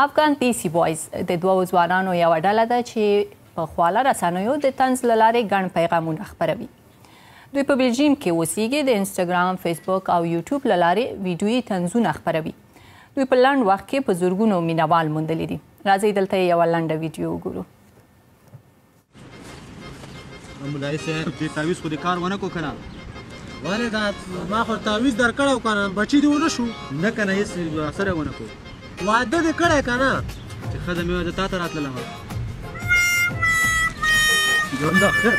افغان دیسی بویز د دوو ځوانانو یوه ډله ده چې په خواله رسنیو د طنز له لارې ګڼ پیغامونه خپروي. دوی په بلجیم کې اوسیږي، د انسټاګرام، فیسبوک او یوټیوب له لارې ویډیویي طنزونه خپروي. دوی په لنډ وخت کې په زرګونو مینوال موندلي دي. راځئ دلته یوه لنډه ویډیو وګورو. مولوي صاحب دې تعویض خو دې کار ونه کړو که نه؟ ولې دا ما خو تعویض درکړی و که نه، بچي دې ونه شو؟ نه که نه هېڅ اثر یې ونه کړو. واده دې کړی که نه؟ چې ښځه مې وه زه تا ته راتللم. ژوند ښه.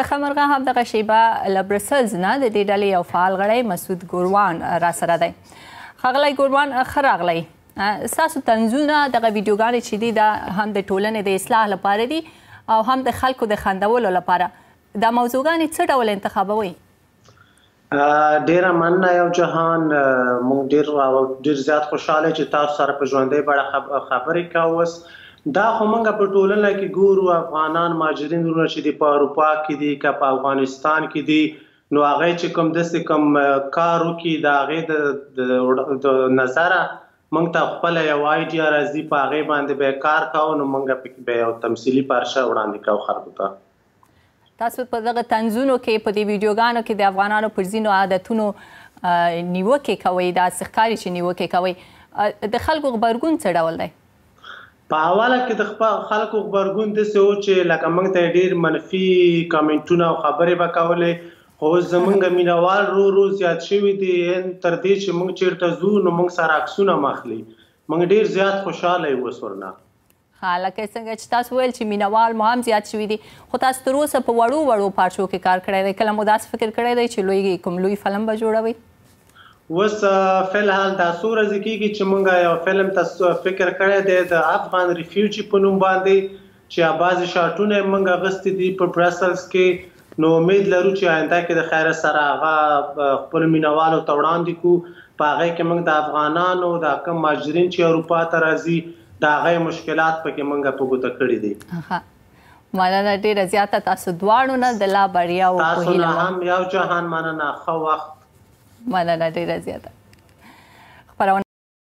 له خمرغه همدغه شیبه له برسلز نه د دې ډلې یو فعال غړی مسعود ګوروان راسره دی. ښاغلی ګوروان، ښه راغلی. ستاسو طنزونه دغه ویډیوګانې چې دي دا هم د ټولنې د اصلاح لپاره دي او هم د خلکو د خندولو لپاره. دا موضوعګانې څه ډول انتخابوئ؟ ډیره مننه یو جهان. موږ ډیر زیات خوشحاله چې تاسو سره په ژوندۍ بڼه خبرې کوو. دا خو موږ په ټولنه کې ګورو، افغانان مهاجرین وروڼه چې دي په اروپا کې دي که په افغانستان کې دي، نو هغوی چې کوم داسې کوم کار وکړي د هغې د نظره موږ ته خپله یو آیډیا راځي، په هغې باندې به یې کار کوو، نو موږ پکې به یو تمثیلي پارچه وړاندې کوو خلکو ته. تاسو په دغه طنزونو کې په دې ویډیوګانو کې د افغانانو پر ځینو عادتونو نیوکې کوئ، داسې ښکاري چې نیوکې کوئ. د خلکو غبرګون څه ډول دی؟ په اوله کې د خلکو غبرګون داسې و چې لکه موږ ته ډېر منفي کامنټونه او خبرې به کولې، خو اوس زموږ مینوال رو زیات شوي دي. تر دې چې موږ چېرته ځو نو موږ سره عکسونه مخلي. موږ ډېر زیات خوشحاله یو اوس ورنه. لکه څنګه چې تاسو ویل چې مینوال مو هم زیات شوي دي، خو تاسو تر اوسه په وړو پارچو کې کار کړی دی. کله مو داسې فکر کړی دی چې کوم لوی فلم به جوړوئ؟ اوس فلحال دا څو ورځې کېږي چې موږ یو فلم ته فکر کړی دی د افغان ریفیوجي په نوم باندې، چې بعضې شاټونه یې موږ اخیستي دي په برسلز کې. نو امید لرو چې آینده کې د خیره سره هغه خپلو مینوالو ته وړاندې کړو. په هغې کې موږ د افغانانو دا کوم مهاجرین چې اروپا ته راځي د هغې مشکلات پکې موږ په ګوته کړي دي. مننه ډېره زیاته تاسو دواړو نه د لا بریاو په هیله. تاسو نه هم یو جهان مننه. ښه وخت. مننه ډېره زیاته.